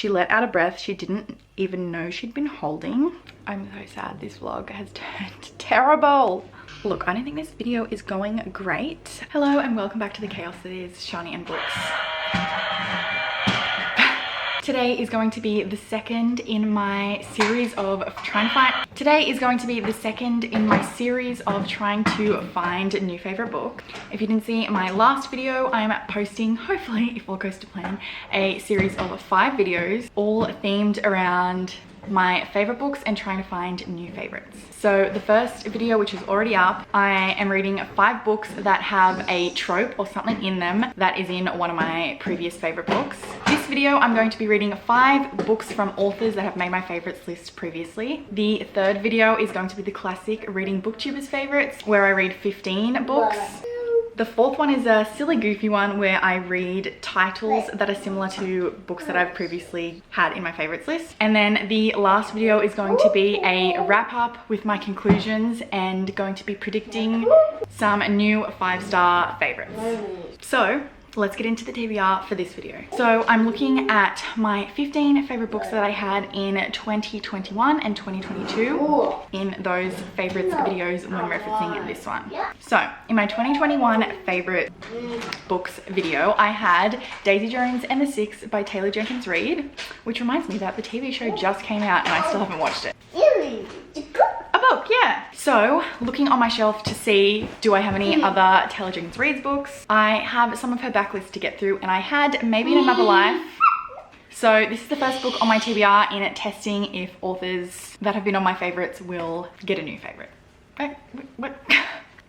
she let out a breath she didn't even know she'd been holding. I'm so sad this vlog has turned terrible. Look, I don't think this video is going great. Hello and welcome back to the chaos that is Shani and Books. Today is going to be the second in my series of trying to find a new favorite book. If you didn't see my last video, I'm posting, hopefully if all goes to plan, a series of 5 videos all themed around my favorite books and trying to find new favorites. So the first video, which is already up, I am reading 5 books that have a trope or something in them that is in one of my previous favorite books. This video, I'm going to be reading 5 books from authors that have made my favorites list previously. The third video is going to be the classic reading booktubers favorites, where I read 15 books. The fourth one is a silly goofy one where I read titles that are similar to books that I've previously had in my favorites list. And then the last video is going to be a wrap up with my conclusions and going to be predicting some new 5-star favorites. So let's get into the TBR for this video. So I'm looking at my 15 favorite books that I had in 2021 and 2022 in those favorites videos when referencing this one. So in my 2021 favorite books video, I had Daisy Jones and the Six by Taylor Jenkins Reid, which reminds me that the TV show just came out and I still haven't watched it. A book, yeah. So looking on my shelf to see, do I have any other Taylor Jenkins Reid's books? I have some of her backlist to get through, and I had Maybe in Another Life. So this is the first book on my TBR in testing if authors that have been on my favorites will get a new favorite. What?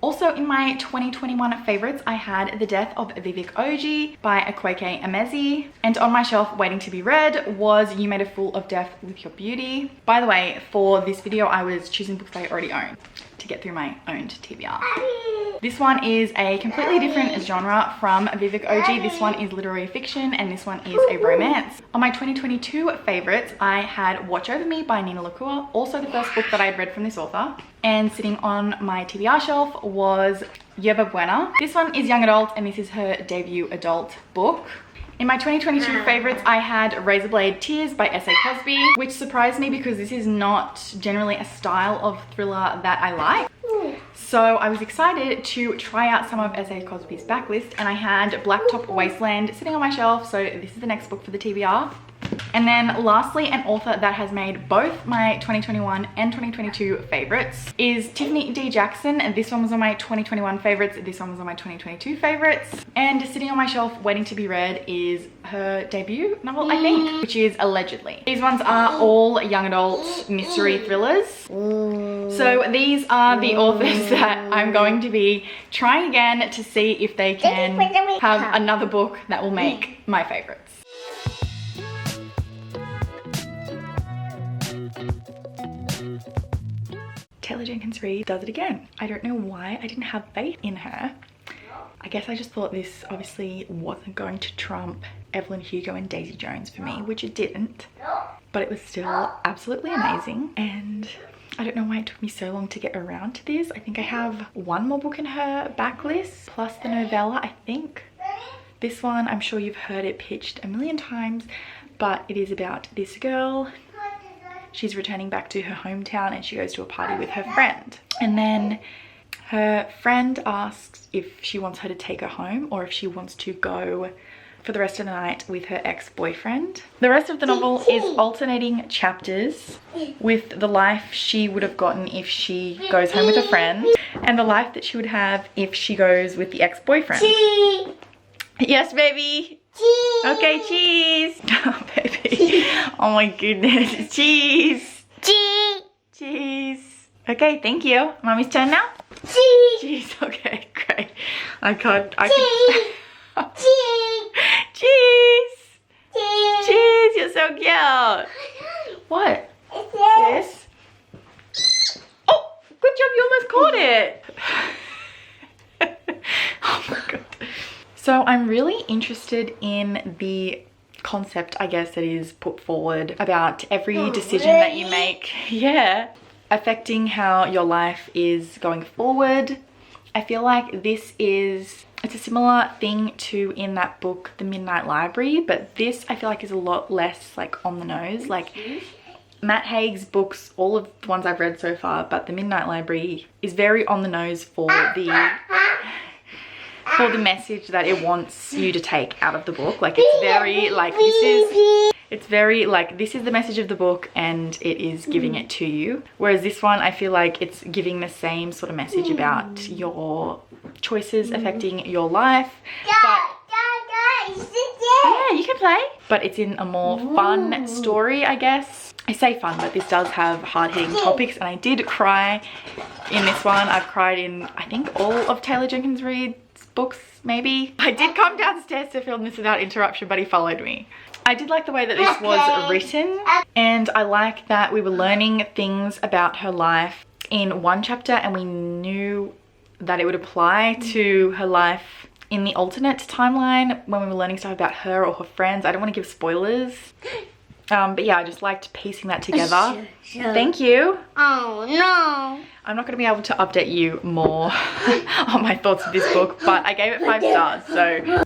Also in my 2021 favorites, I had The Death of Vivek Oji by Akweke Emezi. And on my shelf waiting to be read was You Made a Fool of Death with Your Beauty. By the way, for this video, I was choosing books I already own to get through my owned TBR. This one is a completely different genre from Vivek Oji. This one is literary fiction and this one is a romance. On my 2022 favorites, I had Watch Over Me by Nina Lakua, also the first book that I had read from this author. And sitting on my TBR shelf was Yerba Buena. This one is young adult and this is her debut adult book. In my 2022 favorites, I had Razorblade Tears by S.A. Cosby, which surprised me because this is not generally a style of thriller that I like. So I was excited to try out some of S.A. Cosby's backlist, and I had Blacktop Wasteland sitting on my shelf, so this is the next book for the TBR. And then lastly, an author that has made both my 2021 and 2022 favorites is Tiffany D. Jackson. And this one was on my 2021 favorites, this one was on my 2022 favorites. And sitting on my shelf waiting to be read is her debut novel, I think, which is Allegedly. These ones are all young adult mystery thrillers. So these are the authors that I'm going to be trying again to see if they can have another book that will make my favorites. Taylor Jenkins Reid does it again. I don't know why I didn't have faith in her. I guess I just thought this obviously wasn't going to trump Evelyn Hugo and Daisy Jones for me, which it didn't. But it was still absolutely amazing. And I don't know why it took me so long to get around to this. I think I have one more book in her backlist, plus the novella, I think. This one, I'm sure you've heard it pitched a million times, but it is about this girl. She's returning back to her hometown and she goes to a party with her friend. And then her friend asks if she wants her to take her home or if she wants to go for the rest of the night with her ex-boyfriend. The rest of the novel is alternating chapters with the life she would have gotten if she goes home with a friend and the life that she would have if she goes with the ex-boyfriend. Yes, baby. Cheese. Okay, cheese. Oh, baby. Oh my goodness. Cheese. Cheese. Cheese. Okay, thank you. Mommy's turn now. Cheese. Cheese. Okay, great. Cheese. Cheese. Cheese. Cheese. You're so cute. What? This. Oh, good job. You almost caught it. Oh my god. So I'm really interested in the concept, I guess, that is put forward about every decision that you make, affecting how your life is going forward. I feel like it's It's a similar thing to in that book, The Midnight Library, but this I feel like is a lot less like on the nose. Like Matt Haig's books, all of the ones I've read so far, but The Midnight Library is very on the nose for the message that it wants you to take out of the book. Like it's very like this is the message of the book and it is giving it to you. Whereas this one, I feel like it's giving the same sort of message about your choices affecting your life. But yeah, you can play. But it's in a more fun story, I guess. I say fun, but this does have hard-hitting topics, and I did cry in this one. I've cried in, I think, all of Taylor Jenkins Reid's books, maybe. I did come downstairs to film this without interruption, but he followed me. I did like the way that this was written, and I like that we were learning things about her life in one chapter, and we knew that it would apply to her life in the alternate timeline when we were learning stuff about her or her friends. I don't want to give spoilers. But yeah, I just liked piecing that together. Thank you. Oh no. I'm not going to be able to update you more on my thoughts of this book, but I gave it 5 stars, so.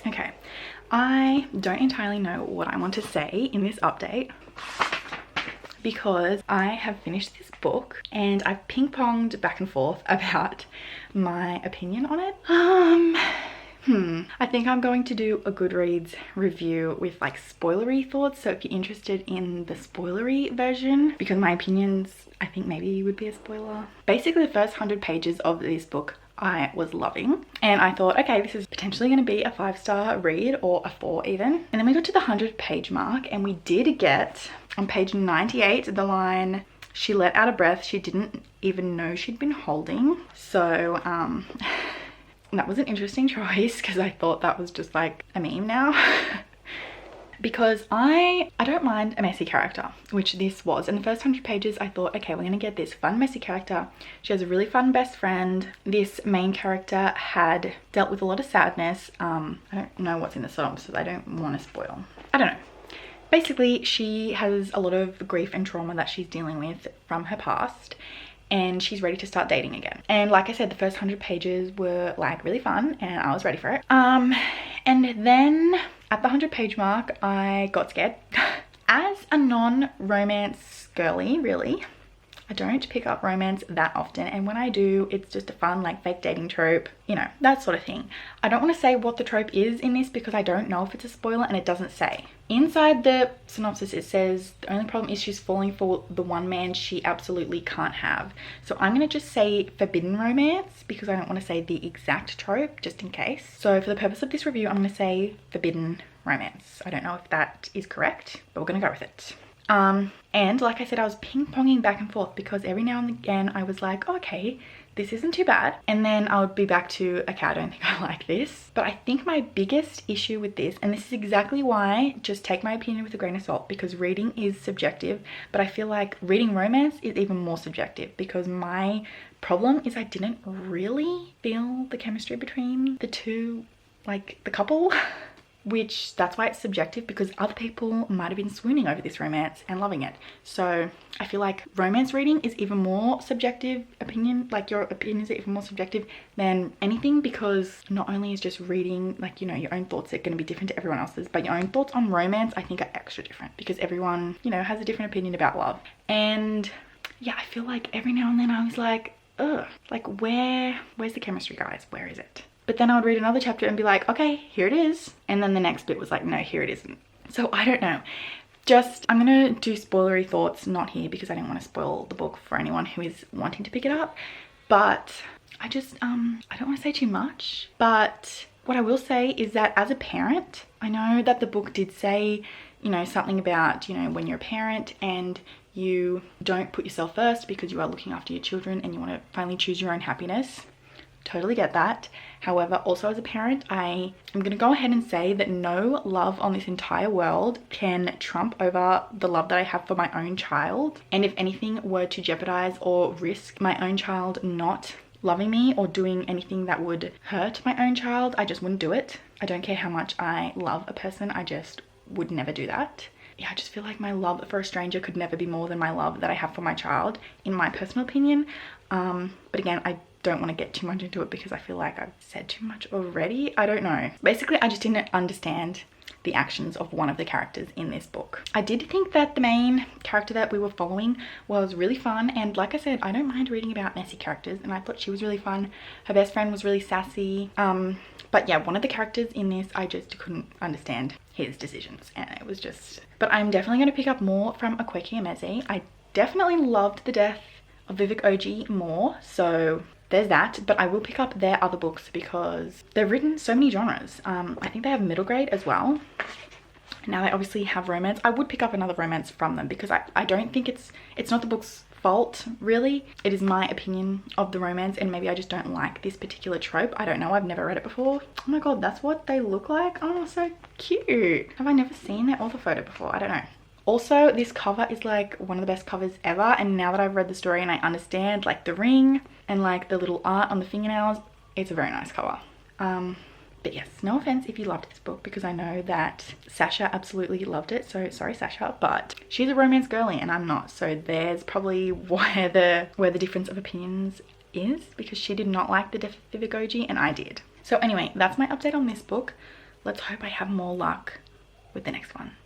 Okay, I don't entirely know what I want to say in this update because I have finished this book and I've ping-ponged back and forth about my opinion on it. I think I'm going to do a Goodreads review with like spoilery thoughts, so if you're interested in the spoilery version, because my opinions I think maybe would be a spoiler. Basically the first 100 pages of this book I was loving, and I thought, okay, this is potentially going to be a 5-star read or a 4 even. And then we got to the 100-page mark and we did get on page 98 the line, "She let out a breath she didn't even know she'd been holding." So that was an interesting choice because I thought that was just like a meme now. Because I don't mind a messy character, which this was. In the first 100 pages, I thought, okay, we're gonna get this fun messy character. She has a really fun best friend. This main character had dealt with a lot of sadness. I don't know what's in the synopsis. I don't want to spoil. I don't know. Basically, she has a lot of grief and trauma that she's dealing with from her past, and she's ready to start dating again. And like I said, the first 100 pages were like really fun and I was ready for it. And then at the 100-page mark, I got scared. As a non-romance girly, really, I don't pick up romance that often, and when I do, it's just a fun like fake dating trope, you know, that sort of thing. I don't want to say what the trope is in this because I don't know if it's a spoiler and it doesn't say. Inside the synopsis it says the only problem is she's falling for the one man she absolutely can't have. So I'm going to just say forbidden romance because I don't want to say the exact trope just in case. So for the purpose of this review, I'm going to say forbidden romance. I don't know if that is correct, but we're going to go with it. And like I said, I was ping-ponging back and forth because every now and again I was like, oh, okay, this isn't too bad. And then I would be back to, okay, I don't think I like this. But I think my biggest issue with this, and this is exactly why, just take my opinion with a grain of salt, because reading is subjective, but I feel like reading romance is even more subjective because my problem is I didn't really feel the chemistry between the two, like the couple. Which that's why it's subjective, because other people might have been swooning over this romance and loving it. So I feel like romance reading is even more subjective opinion, like your opinions are even more subjective than anything, because not only is just reading, like, you know, your own thoughts are going to be different to everyone else's, but your own thoughts on romance I think are extra different because everyone, you know, has a different opinion about love. And yeah, I feel like every now and then I was like, ugh, like where's the chemistry, guys? Where is it? But then I would read another chapter and be like, okay, here it is. And then the next bit was like, no, here it isn't. So I don't know. Just, I'm gonna do spoilery thoughts, not here because I don't want to spoil the book for anyone who is wanting to pick it up. But I just, I don't want to say too much. But what I will say is that as a parent, I know that the book did say, you know, something about, you know, when you're a parent and you don't put yourself first because you are looking after your children and you want to finally choose your own happiness. Totally get that. However, also as a parent, I am going to go ahead and say that no love on this entire world can trump over the love that I have for my own child. And if anything were to jeopardize or risk my own child not loving me or doing anything that would hurt my own child, I just wouldn't do it. I don't care how much I love a person, I just would never do that. yeah, I just feel like my love for a stranger could never be more than my love that I have for my child, in my personal opinion. But again, I don't want to get too much into it because I feel like I've said too much already. I don't know. Basically, I just didn't understand the actions of one of the characters in this book. I did think that the main character that we were following was really fun, and like I said, I don't mind reading about messy characters, and I thought she was really fun. Her best friend was really sassy. But yeah, one of the characters in this, I just couldn't understand his decisions, and it was just... But I'm definitely going to pick up more from Akwaeke Emezi. I definitely loved the death of Vivek Oji more, so there's that. But I will pick up their other books because they've written so many genres. I think they have middle grade as well. Now they obviously have romance. I would pick up another romance from them because I don't think it's not the book's fault, really. It is my opinion of the romance, and maybe I just don't like this particular trope. I don't know, I've never read it before. Oh my god, that's what they look like. Oh, so cute. Have I never seen their author photo before? I don't know. Also, this cover is like one of the best covers ever, and now that I've read the story and I understand like the ring and like the little art on the fingernails, it's a very nice cover. But yes, no offense if you loved this book, because I know that Sasha absolutely loved it, so sorry Sasha, but she's a romance girly and I'm not, so there's probably where the difference of opinions is, because she did not like the death of Vivek Oji and I did. So anyway, that's my update on this book. Let's hope I have more luck with the next one.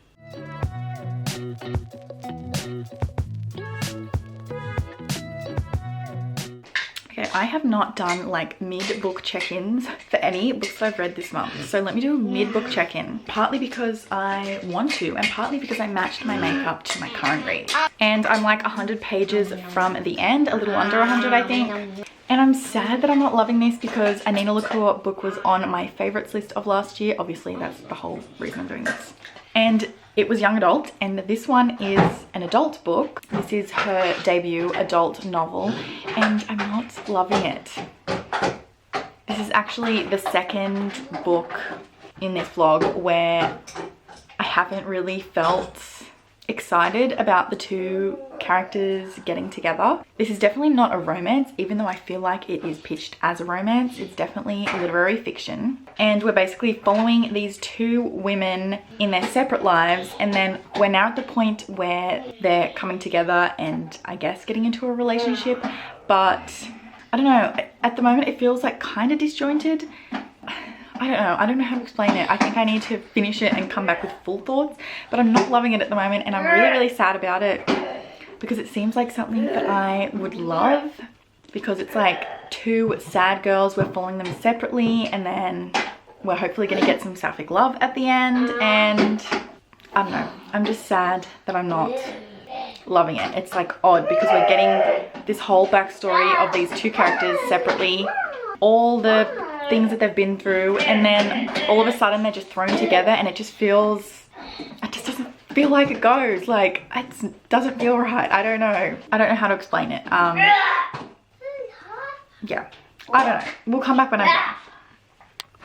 Okay, I have not done like mid-book check-ins for any books that I've read this month. So let me do a mid-book check-in, partly because I want to and partly because I matched my makeup to my current read. And I'm like 100 pages from the end, a little under 100 I think. And I'm sad that I'm not loving this because Anina Lacour book was on my favorites list of last year. Obviously, that's the whole reason I'm doing this. And it was young adult, and this one is an adult book. This is her debut adult novel, and I'm not loving it. This is actually the second book in this vlog where I haven't really felt excited about the two characters getting together. This is definitely not a romance, even though I feel like it is pitched as a romance. It's definitely literary fiction, and we're basically following these two women in their separate lives, and then we're now at the point where they're coming together and I guess getting into a relationship, but I don't know, at the moment it feels like kind of disjointed. I don't know how to explain it. I think I need to finish it and come back with full thoughts, but I'm not loving it at the moment, and I'm really sad about it because it seems like something that I would love, because it's like two sad girls, we're following them separately, and then we're hopefully going to get some sapphic love at the end, and I don't know, I'm just sad that I'm not loving it. It's like odd because we're getting this whole backstory of these two characters separately, all the things that they've been through, and then all of a sudden they're just thrown together, and it just doesn't feel like it goes, like it doesn't feel right. I don't know how to explain it. Yeah, I don't know, we'll come back when I'm done.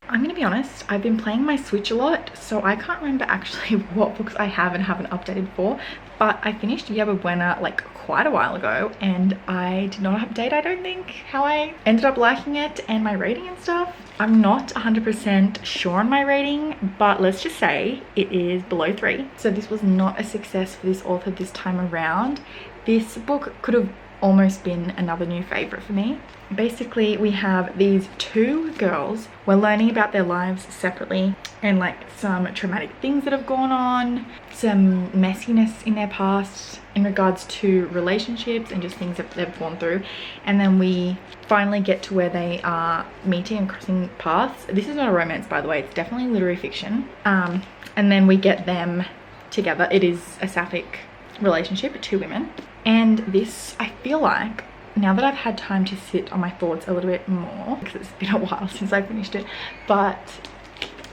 I'm gonna be honest, I've been playing my Switch a lot, so I can't remember actually what books I have and haven't updated for, but I finished Yerba Buena like quite a while ago, and I did not update, I don't think, how I ended up liking it and my rating and stuff. I'm not 100% sure on my rating, but let's just say it is below 3. So this was not a success for this author this time around. This book could have almost been another new favorite for me. Basically, we have these two girls. We're learning about their lives separately and like some traumatic things that have gone on, some messiness in their past in regards to relationships and just things that they've gone through. And then we finally get to where they are meeting and crossing paths. This is not a romance, by the way, it's definitely literary fiction. And then we get them together. It is a sapphic relationship, two women. And this, I feel like, now that I've had time to sit on my thoughts a little bit more, because it's been a while since I finished it, but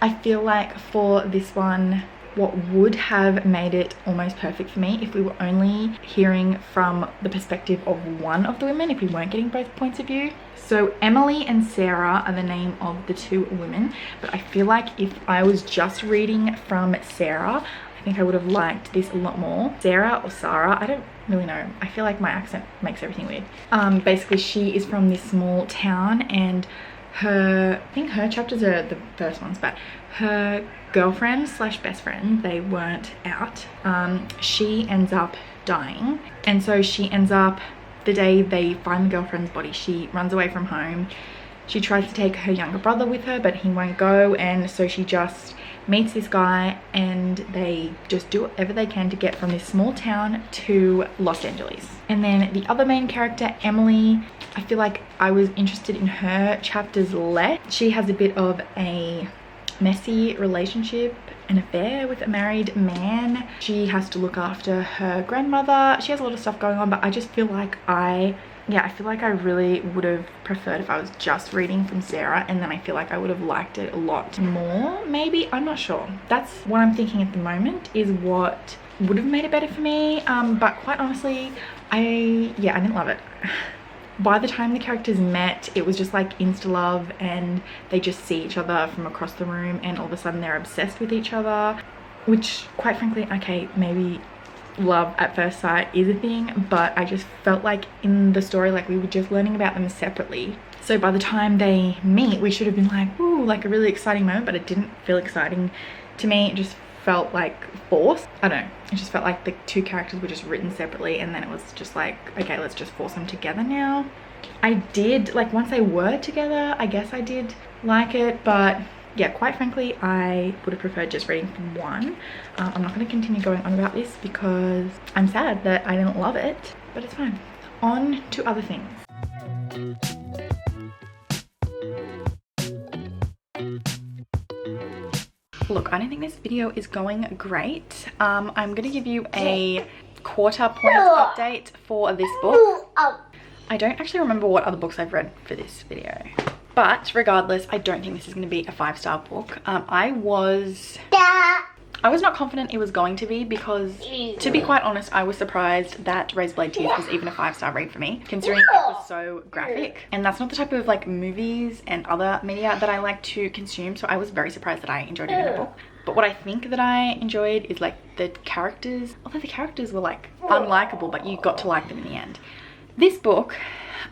I feel like for this one, what would have made it almost perfect for me if we were only hearing from the perspective of one of the women, if we weren't getting both points of view. So Emily and Sarah are the name of the two women, but I feel like if I was just reading from Sarah, I think I would have liked this a lot more. Sarah or Sarah, I don't really know. I feel like my accent makes everything weird. Basically, she is from this small town, and I think her chapters are the first ones, but her girlfriend slash best friend, they weren't out. She ends up dying, and so she ends up, the day they find the girlfriend's body, she runs away from home. She tries to take her younger brother with her, but he won't go, and so she just meets this guy, and they just do whatever they can to get from this small town to Los Angeles. And then the other main character, Emily, I feel like I was interested in her chapters less. She has a bit of a messy relationship, an affair with a married man. She has to look after her grandmother. She has a lot of stuff going on, but I just feel like I feel like I really would have preferred if I was just reading from Sarah, and then I feel like I would have liked it a lot more, maybe. I'm not sure. That's what I'm thinking at the moment, is what would have made it better for me. But quite honestly, I didn't love it. By the time the characters met, it was just like insta love, and they just see each other from across the room, and all of a sudden they're obsessed with each other, which quite frankly, okay, maybe love at first sight is a thing, but I just felt like in the story, like we were just learning about them separately. So by the time they meet, we should have been like, ooh, like a really exciting moment, but it didn't feel exciting to me. It just felt like forced. I don't know, it just felt like the two characters were just written separately, and then it was just like, okay, let's just force them together now. I did, like, once they were together, I guess I did like it, but yeah, quite frankly, I would have preferred just reading from one. I'm not going to continue going on about this because I'm sad that I didn't love it, but it's fine. On to other things. Look, I don't think this video is going great. I'm going to give you a quarter point update for this book. I don't actually remember what other books I've read for this video. But regardless, I don't think this is going to be a 5-star book. I was not confident it was going to be, because to be quite honest, I was surprised that Razorblade Tears was even a 5-star read for me, considering it was so graphic. And that's not the type of like movies and other media that I like to consume, so I was very surprised that I enjoyed it in a book. But what I think that I enjoyed is like the characters, although the characters were like unlikable, but you got to like them in the end. This book,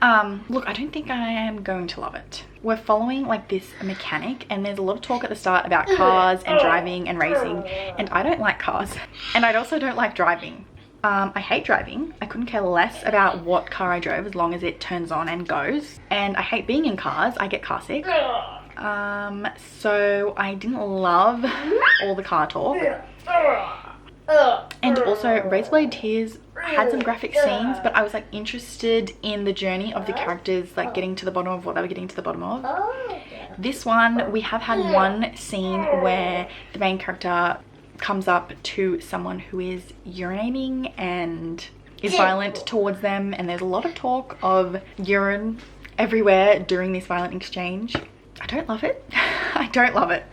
look, I don't think I am going to love it. We're following like this mechanic, and there's a lot of talk at the start about cars and driving and racing, and I don't like cars, and I also don't like driving. I hate driving. I couldn't care less about what car I drove as long as it turns on and goes, and I hate being in cars. I get car sick. So I didn't love all the car talk. And also Razorblade Tears had some graphic scenes, but I was like interested in the journey of the characters, like getting to the bottom of what they were getting to the bottom of. This one, we have had one scene where the main character comes up to someone who is urinating and is violent towards them, and there's a lot of talk of urine everywhere during this violent exchange. I don't love it. I don't love it.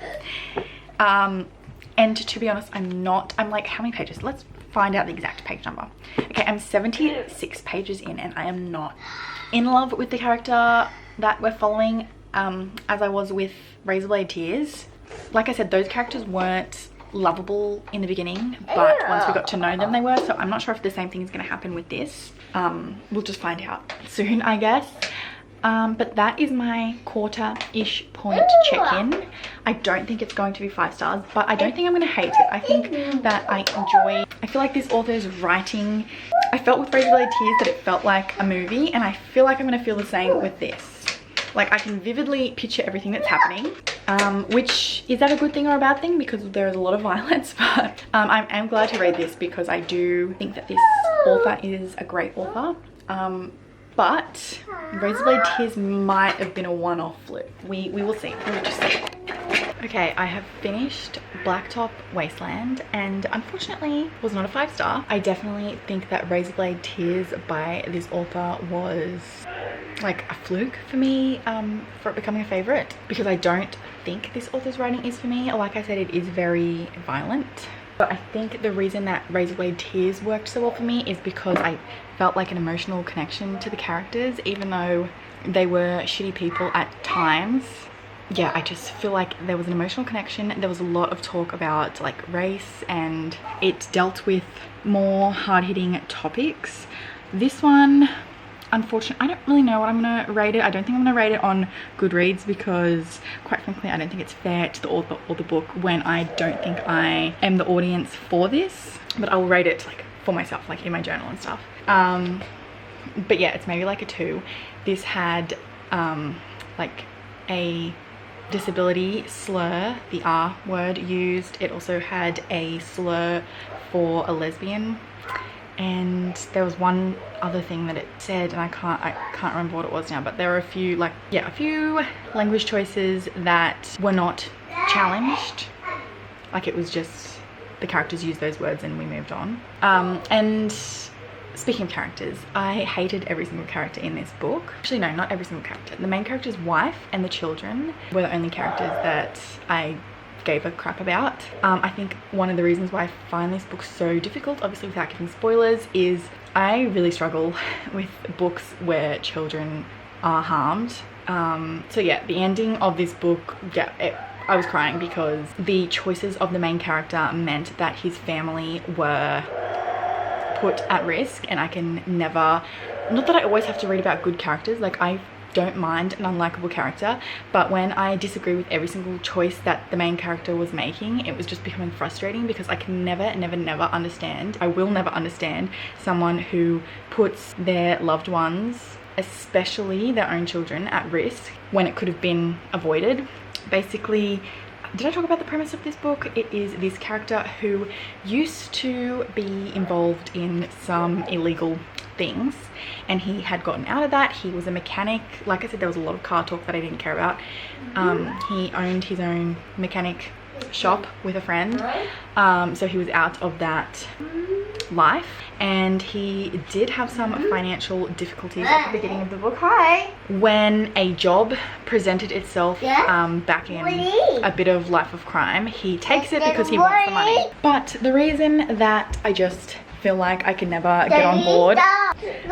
And to be honest, I'm like, how many pages? Let's find out the exact page number. Okay, I'm 76 pages in, and I am not in love with the character that we're following, as I was with Razorblade Tears. Like I said, those characters weren't lovable in the beginning, but once we got to know them, they were. So I'm not sure if the same thing is going to happen with this. We'll just find out soon, I guess. But that is my quarter-ish point check-in. I don't think it's going to be 5 stars, but I don't think I'm going to hate it. I think that I feel like this author's writing, I felt with Razorblade Tears that it felt like a movie, and I feel like I'm going to feel the same with this. Like, I can vividly picture everything that's happening, which, is that a good thing or a bad thing? Because there is a lot of violence, but I am glad to read this because I do think that this author is a great author. But Razorblade Tears might have been a one-off flip. We will see. We'll just see. Okay, I have finished Blacktop Wasteland, and unfortunately was not a 5-star. I definitely think that Razorblade Tears by this author was like a fluke for me, for it becoming a favorite, because I don't think this author's writing is for me. Like I said, it is very violent. But I think the reason that Razorblade Tears worked so well for me is because I felt like an emotional connection to the characters, even though they were shitty people at times. Yeah, I just feel like there was an emotional connection. There was a lot of talk about like race, and it dealt with more hard-hitting topics. This one, unfortunately, I don't really know what I'm gonna rate it. I don't think I'm gonna rate it on Goodreads because quite frankly I don't think it's fair to the author or the book when I don't think I am the audience for this, but I will rate it like for myself, like in my journal and stuff. But yeah, it's maybe like a 2. This had like a disability slur, the R word used. It also had a slur for a lesbian, and there was one other thing that it said, and I can't remember what it was now, but there were a few like, yeah, a few language choices that were not challenged. Like it was just the characters used those words and we moved on. And speaking of characters, I hated every single character in this book. Actually no, not every single character. The main character's wife and the children were the only characters that I gave a crap about. I think one of the reasons why I find this book so difficult, obviously without giving spoilers, is I really struggle with books where children are harmed. So yeah, the ending of this book, yeah, I was crying because the choices of the main character meant that his family were put at risk, and I can never, not that I always have to read about good characters, like I don't mind an unlikable character, but when I disagree with every single choice that the main character was making, it was just becoming frustrating because I can never understand, I will never understand someone who puts their loved ones, especially their own children, at risk when it could have been avoided. Basically, did I talk about the premise of this book? It is this character who used to be involved in some illegal things, and he had gotten out of that. He was a mechanic. Like I said, there was a lot of car talk that I didn't care about. He owned his own mechanic shop with a friend, so he was out of that life, and he did have some financial difficulties at the beginning of the book. Hi. When a job presented itself back in a bit of life of crime, he takes it because he wants the money. But the reason that I just feel like I can never get on board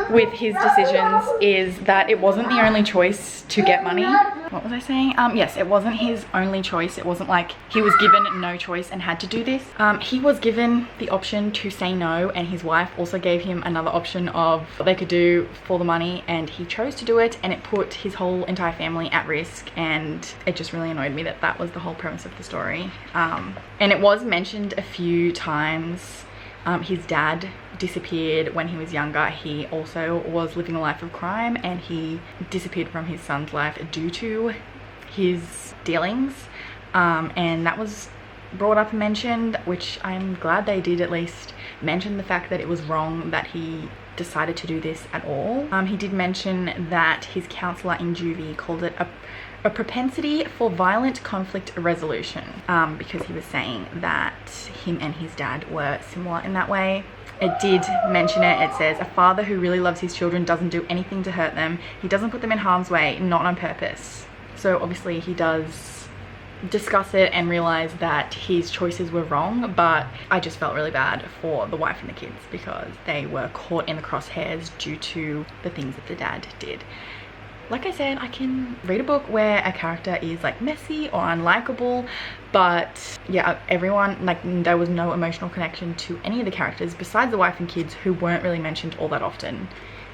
with his decisions is that it wasn't the only choice to get money. What was I saying? Yes, it wasn't his only choice. It wasn't like he was given no choice and had to do this. He was given the option to say no, and his wife also gave him another option of what they could do for the money, and he chose to do it, and it put his whole entire family at risk, and it just really annoyed me that that was the whole premise of the story. And it was mentioned a few times. His dad disappeared when he was younger. He also was living a life of crime, and he disappeared from his son's life due to his dealings, and that was brought up and mentioned, which I'm glad they did at least mention the fact that it was wrong that he decided to do this at all. He did mention that his counsellor in juvie called it a propensity for violent conflict resolution, because he was saying that him and his dad were similar in that way. It did mention it. It says, a father who really loves his children doesn't do anything to hurt them. He doesn't put them in harm's way, not on purpose. So obviously he does discuss it and realize that his choices were wrong, but I just felt really bad for the wife and the kids because they were caught in the crosshairs due to the things that the dad did. Like I said, I can read a book where a character is like messy or unlikable, but yeah, everyone, like there was no emotional connection to any of the characters besides the wife and kids, who weren't really mentioned all that often.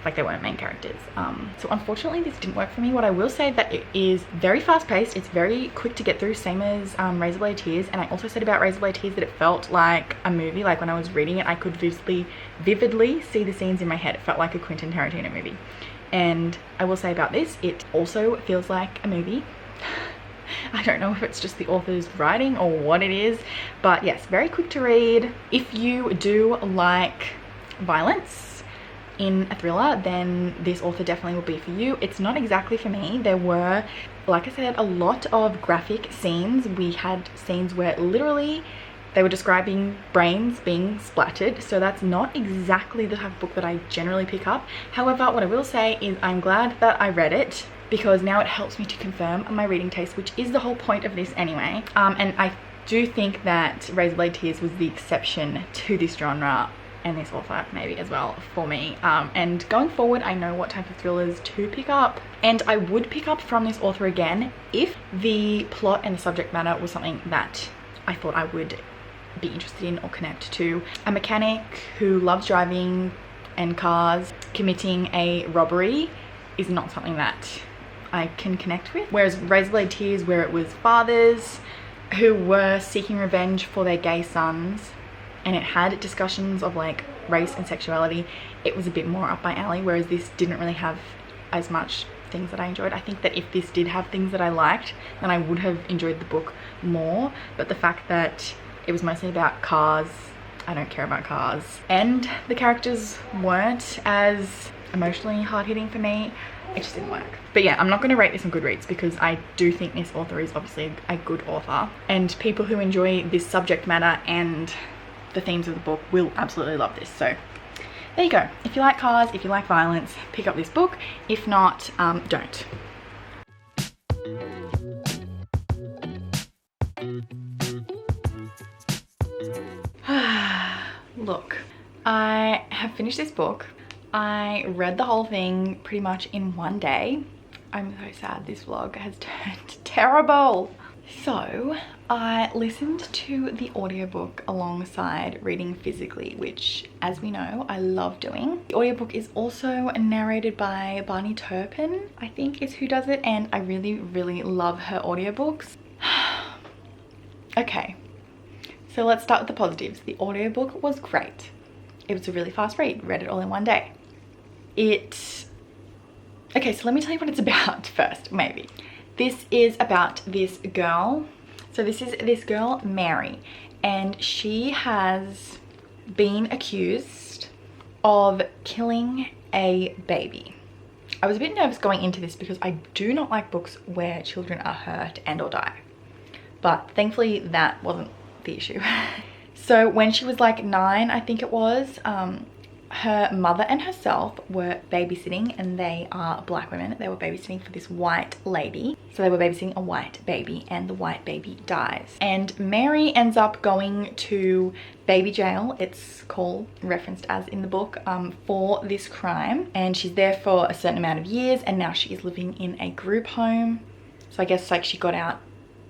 Like they weren't main characters. So unfortunately this didn't work for me. What I will say that it is very fast paced, it's very quick to get through, same as Razorblade Tears. And I also said about Razorblade Tears that it felt like a movie. Like when I was reading it, I could vividly see the scenes in my head. It felt like a Quentin Tarantino movie. And I will say about this, it also feels like a movie. I don't know if it's just the author's writing or what it is, but yes, very quick to read. If you do like violence in a thriller, then this author definitely will be for you. It's not exactly for me. There were, like I said, a lot of graphic scenes. We had scenes where literally they were describing brains being splattered, so that's not exactly the type of book that I generally pick up. However, what I will say is I'm glad that I read it, because now it helps me to confirm my reading taste, which is the whole point of this anyway. And I do think that Razorblade Tears was the exception to this genre, and this author maybe as well for me. And going forward, I know what type of thrillers to pick up, and I would pick up from this author again if the plot and the subject matter was something that I thought I would be interested in or connect to. A mechanic who loves driving and cars committing a robbery is not something that I can connect with. Whereas Razorblade Tears, where it was fathers who were seeking revenge for their gay sons, and it had discussions of like race and sexuality, it was a bit more up my alley, whereas this didn't really have as much things that I enjoyed. I think that if this did have things that I liked, then I would have enjoyed the book more, but the fact that it was mostly about cars, I don't care about cars, and the characters weren't as emotionally hard-hitting for me, it just didn't work. But yeah, I'm not going to rate this on Goodreads because I do think this author is obviously a good author, and people who enjoy this subject matter and the themes of the book will absolutely love this. So there you go. If you like cars, if you like violence, pick up this book. If not, don't. Look, I have finished this book. I read the whole thing pretty much in one day. I'm so sad this vlog has turned terrible. So I listened to the audiobook alongside reading physically, which, as we know, I love doing. The audiobook is also narrated by Barney Turpin, I think is who does it, and I really love her audiobooks. Okay, so let's start with the positives. The audiobook was great. It was a really fast read, read it all in one day. Okay, so let me tell you what it's about first, maybe. This is about this girl. So this is this girl, Mary, and she has been accused of killing a baby. I was a bit nervous going into this because I do not like books where children are hurt and or die. But thankfully that wasn't the issue. So when she was like 9, I think it was, her mother and herself were babysitting, and they are black women. They were babysitting for this white lady. So they were babysitting a white baby, and the white baby dies. And Mary ends up going to baby jail, it's called, referenced as in the book, for this crime. And she's there for a certain amount of years, and now she is living in a group home. So I guess like she got out.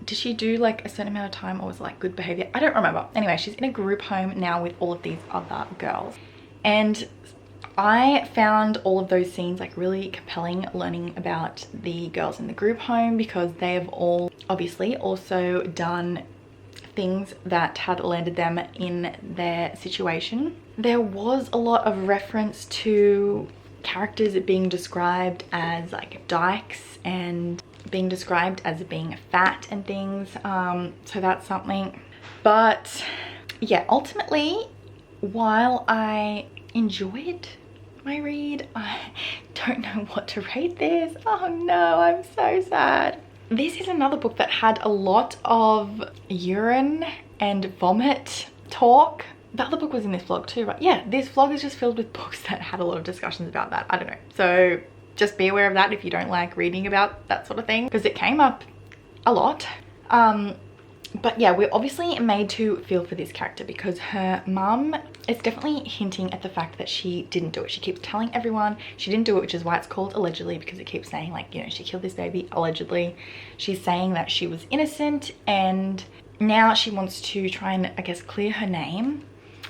Did she do like a certain amount of time, or was it like good behavior? I don't remember. Anyway, she's in a group home now with all of these other girls. And I found all of those scenes like really compelling, learning about the girls in the group home, because they have all obviously also done things that had landed them in their situation. There was a lot of reference to characters being described as like dykes and being described as being fat and things, so that's something. But yeah, ultimately, while I enjoyed my read, I don't know what to rate this. Oh no, I'm so sad. This is another book that had a lot of urine and vomit talk. The other book was in this vlog too, right? Yeah, this vlog is just filled with books that had a lot of discussions about that. I don't know. So just be aware of that if you don't like reading about that sort of thing, because it came up a lot. But yeah, we're obviously made to feel for this character because her mum is definitely hinting at the fact that she didn't do it. She keeps telling everyone she didn't do it, which is why it's called allegedly, because it keeps saying like, you know, she killed this baby allegedly. She's saying that she was innocent, and now she wants to try and, I guess, clear her name.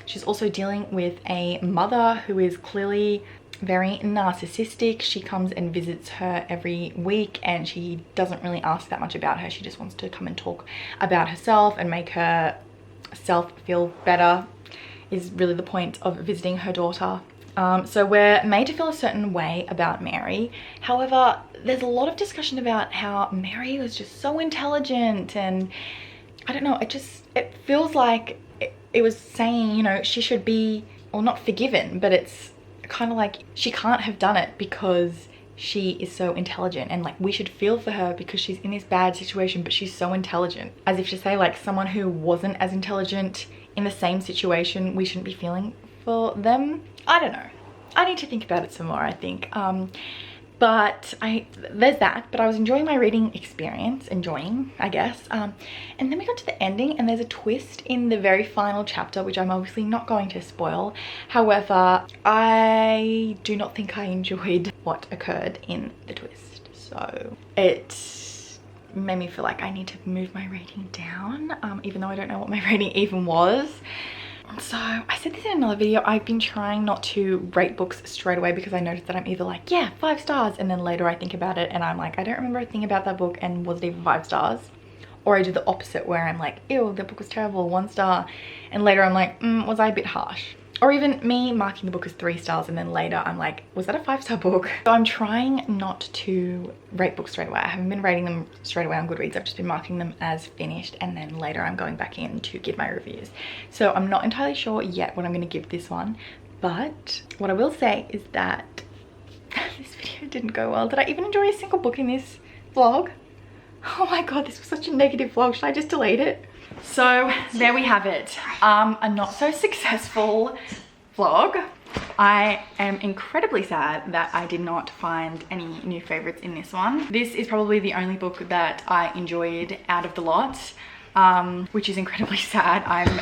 She's also dealing with a mother who is clearly very narcissistic. She comes and visits her every week, and she doesn't really ask that much about her. She just wants to come and talk about herself and make herself feel better, is really the point of visiting her daughter. So we're made to feel a certain way about Mary. However, there's a lot of discussion about how Mary was just so intelligent, and I don't know, it feels like it was saying, you know, she should be, well, not forgiven, but it's kind of like she can't have done it because she is so intelligent, and like we should feel for her because she's in this bad situation, but she's so intelligent. As if to say like someone who wasn't as intelligent in the same situation, we shouldn't be feeling for them. I don't know. I need to think about it some more, I think. But there's that, but I was enjoying my reading experience, I guess. And then we got to the ending, and there's a twist in the very final chapter, which I'm obviously not going to spoil. However, I do not think I enjoyed what occurred in the twist. So it made me feel like I need to move my rating down, even though I don't know what my rating even was. So I said this in another video, I've been trying not to rate books straight away because I noticed that I'm either like, yeah, 5 stars, and then later I think about it and I'm like, I don't remember a thing about that book, and was it even 5 stars? Or I do the opposite where I'm like, ew, the book was terrible, 1 star, and later I'm like, was I a bit harsh? Or even me marking the book as 3 stars and then later I'm like, was that a 5-star book? So I'm trying not to rate books straight away. I haven't been rating them straight away on Goodreads. I've just been marking them as finished, and then later I'm going back in to give my reviews. So I'm not entirely sure yet what I'm going to give this one, but what I will say is that this video didn't go well. Did I even enjoy a single book in this vlog? Oh my god, this was such a negative vlog. Should I just delete it? So there we have it. A not so successful vlog. I am incredibly sad that I did not find any new favorites in this one. This is probably the only book that I enjoyed out of the lot, which is incredibly sad. I'm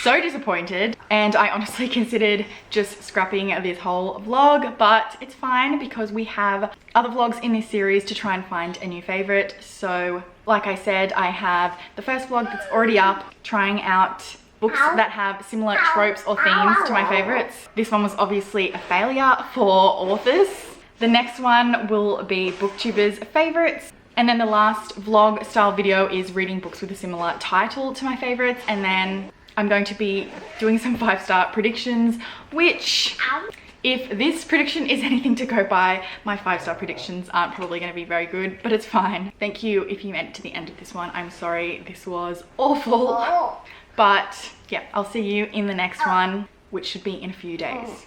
so disappointed, and I honestly considered just scrapping this whole vlog, but it's fine because we have other vlogs in this series to try and find a new favorite. So like I said, I have the first vlog that's already up, trying out books that have similar tropes or themes to my favorites. This one was obviously a failure for authors. The next one will be booktubers' favorites. And then the last vlog style video is reading books with a similar title to my favorites. And then I'm going to be doing some 5-star predictions, which, if this prediction is anything to go by, my 5-star predictions aren't probably going to be very good, but it's fine. Thank you if you made it to the end of this one. I'm sorry, this was awful. But yeah, I'll see you in the next one, which should be in a few days.